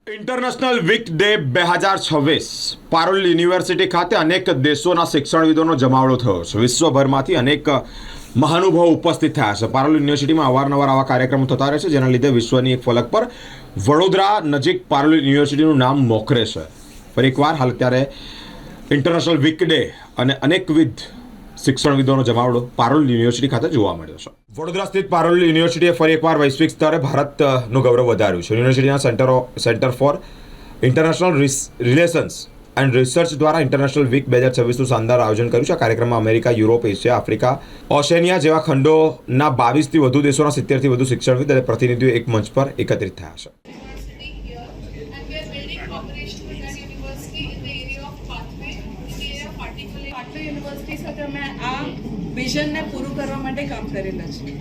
International week day 2026 Parul university ખાતે અનેક દેશોના શિક્ષણવિદોનો જમાવડો થયો છે. વિશ્વભરમાંથી અનેક મહાનુભાવો ઉપસ્થિત થયા છે. પારોલ યુનિવર્સિટીમાં અવારનવાર આવા કાર્યક્રમો થતા રહે છે, જેના લીધે વિશ્વની એક ફલક પર વડોદરા નજીક પારોલ યુનિવર્સિટીનું નામ મોખરે છે. ફરી એકવાર હાલ અત્યારે ઇન્ટરનેશનલ વીક ડે અને અનેકવિધ શિક્ષણવિદોનો જમાવડો પારોલ યુનિવર્સિટી ખાતે જોવા મળ્યો છે. વડોદરા સ્થિત પારોલ યુનિવર્સિટીએ ફરી એકવાર વૈશ્વિક સ્તરે ભારતનું ગૌરવ વધાર્યું છે. યુનિવર્સિટીના centre for international relations and research દ્વારા ઇન્ટરનેશનલ વીક 2026નું શાનદાર આયોજન કર્યું છે. આ કાર્યક્રમમાં અમેરિકા, યુરોપ, એશિયા, આફ્રિકા, ઓશેનિયા જેવા ખંડોના 22થી વધુ દેશોના 70થી વધુ શિક્ષણવિદ અને પ્રતિનિધિઓ એક મંચ પર એકત્રિત થયા છે. યુનિવર્સિટી સાથે અમે આ વિઝનને પૂરું કરવા માટે કામ કરેલા છે.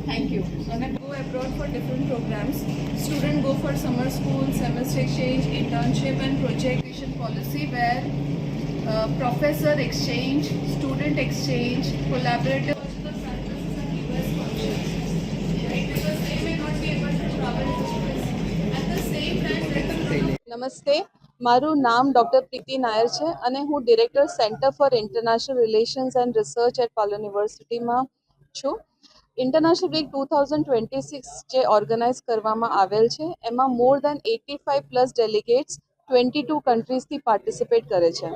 Thank you. અને go abroad for different programs. Student go for summer school, semester exchange, internship and project policy where professor exchange, student exchange, collaborative નમસ્તે. મારું નામ ડૉક્ટર પ્રીતિ નાયર છે અને હું director centre for international relations and research at Parul યુનિવર્સિટીમાં છું. International week 2026 જે organise કરવામાં આવેલ છે, એમાં મોર દેન 85+ ડેલિગેટ્સ 22 કન્ટ્રીઝથી પાર્ટિસિપેટ કરે છે.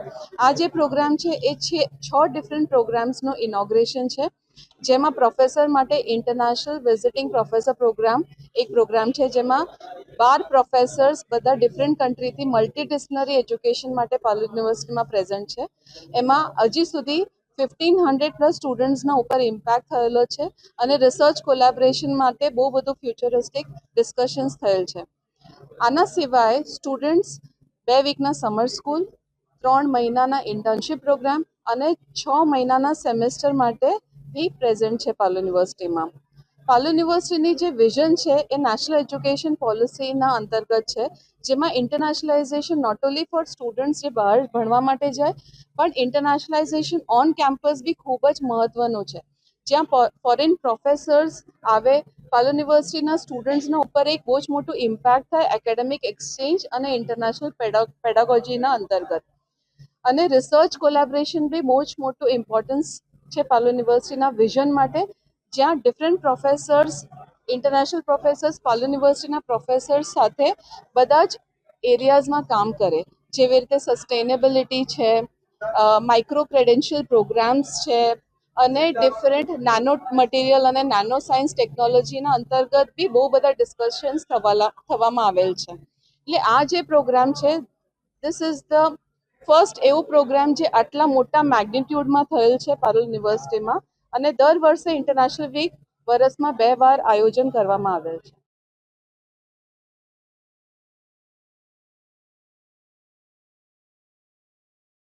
આ જે પ્રોગ્રામ છે એ 6 ડિફરન્ટ પ્રોગ્રામ્સનો ઇનોગ્રેશન છે, જેમાં પ્રોફેસર માટે ઇન્ટરનેશનલ વિઝિટિંગ પ્રોફેસર પ્રોગ્રામ એક પ્રોગ્રામ છે, જેમાં 12 પ્રોફેસર્સ બધા ડિફરન્ટ કન્ટ્રીથી મલ્ટીડિસિપ્લિનરી એજ્યુકેશન માટે પાલોલ યુનિવર્સિટીમાં પ્રેઝન્ટ છે. એમાં હજી સુધી 1500+ સ્ટુડન્ટ્સના ઉપર ઇમ્પેક્ટ થયેલો છે અને રિસર્ચ કોલેબોરેશન માટે બહુ બધું ફ્યુચરિસ્ટિક ડિસ્કશન્સ થયેલ છે. આના સિવાય સ્ટુડન્ટ્સ 2 વીકના સમર સ્કૂલ, 3 મહિનાના ઇન્ટર્નશિપ પ્રોગ્રામ અને 6 મહિનાના સેમેસ્ટર માટે બી પ્રેઝન્ટ છે પાલોલ યુનિવર્સિટીમાં. પાલોલ યુનિવર્સિટીની જે વિઝન છે એ નેશનલ એજ્યુકેશન પોલિસીના અંતર્ગત છે, જેમાં ઇન્ટરનેશનલાઇઝેશન નોટ ઓનલી ફોર સ્ટુડન્ટ્સ જે બહાર ભણવા માટે જાય, પણ ઇન્ટરનેશનલાઇઝેશન ઓન કેમ્પસ બી ખૂબ જ મહત્ત્વનું છે. જ્યાં ફોરેન પ્રોફેસર્સ આવે, પાલોલ યુનિવર્સિટીના સ્ટુડન્ટ્સના ઉપર એક બહુ જ મોટું ઇમ્પેક્ટ થાય એકેડેમિક એક્સચેન્જ અને ઇન્ટરનેશનલ પેડાગોજીના અંતર્ગત. અને રિસર્ચ કોલેબોરેશન બી બહુ જ મોટું ઇમ્પોર્ટન્સ છે પાલોલ યુનિવર્સિટીના વિઝન માટે, જ્યાં ડિફરન્ટ પ્રોફેસર્સ, ઇન્ટરનેશનલ પ્રોફેસર્સ પાલોલ યુનિવર્સિટીના પ્રોફેસર્સ સાથે બધા જ એરિયાઝમાં કામ કરે, જેવી રીતે સસ્ટેનેબિલિટી છે, માઇક્રો ક્રેડેન્શિયલ પ્રોગ્રામ્સ છે અને ડિફરન્ટ નાનો મટીરિયલ અને નાનો સાયન્સ ટેકનોલોજીના અંતર્ગત બી બહુ બધા ડિસ્કશન્સ થવામાં આવેલ છે. એટલે આ જે પ્રોગ્રામ છે, ધીસ ઇઝ ધ ફર્સ્ટ એવો પ્રોગ્રામ જે આટલા મોટા મેગ્નિટ્યુડમાં થયેલ છે પારોલ યુનિવર્સિટીમાં. અને દર વર્ષે ઇન્ટરનેશનલ વીક વર્ષમાં 2 વાર આયોજન કરવામાં આવેલ છે.